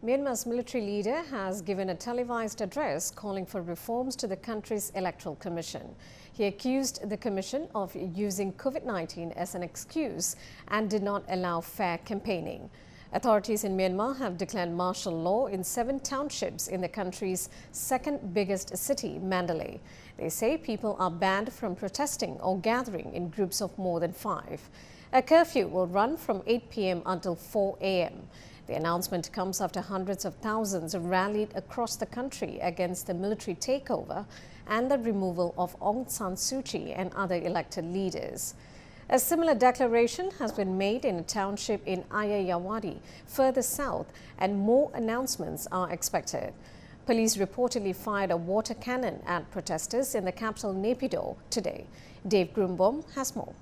Myanmar's military leader has given a televised address calling for reforms to the country's electoral commission. He accused the commission of using COVID-19 as an excuse and did not allow fair campaigning. Authorities in Myanmar have declared martial law in 7 townships in the country's second biggest city, Mandalay. They say people are banned from protesting or gathering in groups of more than 5. A curfew will run from 8 p.m. until 4 a.m. The announcement comes after hundreds of thousands rallied across the country against the military takeover and the removal of Aung San Suu Kyi and other elected leaders. A similar declaration has been made in a township in Ayeyawadi, further south, and more announcements are expected. Police reportedly fired a water cannon at protesters in the capital Naypyidaw today. Dave Grumbaum has more.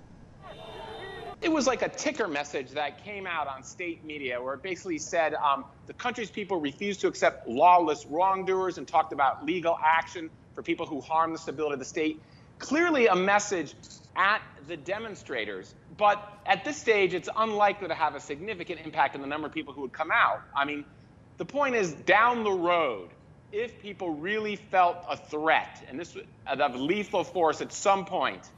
It was like a ticker message that came out on state media where it basically said the country's people refused to accept lawless wrongdoers and talked about legal action for people who harm the stability of the state. Clearly a message at the demonstrators, but at this stage it's unlikely to have a significant impact on the number of people who would come out. I mean, the point is, down the road, if people really felt a threat and this of lethal force at some point,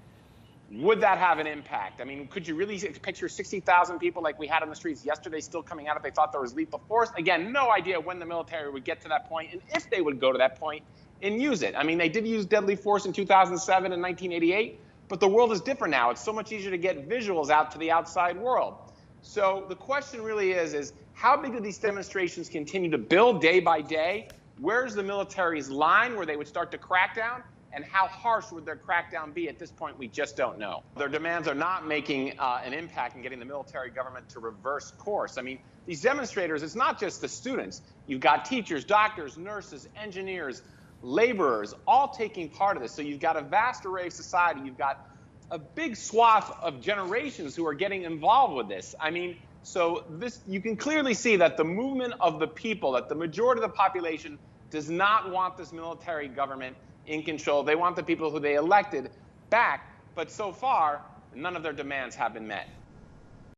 would that have an impact? I mean, could you really picture 60,000 people like we had on the streets yesterday still coming out if they thought there was lethal force? Again, no idea when the military would get to that point and if they would go to that point and use it. I mean, they did use deadly force in 2007 and 1988, but the world is different now. It's so much easier to get visuals out to the outside world. So the question really is how big do these demonstrations continue to build day by day? Where's the military's line where they would start to crack down? And how harsh would their crackdown be? At this point, we just don't know. Their demands are not making an impact in getting the military government to reverse course. I mean, these demonstrators, it's not just the students. You've got teachers, doctors, nurses, engineers, laborers, all taking part of this. So you've got a vast array of society. You've got a big swath of generations who are getting involved with this. I mean, so this, you can clearly see that the movement of the people, that the majority of the population does not want this military government in control. They want the people who they elected back, but so far, none of their demands have been met.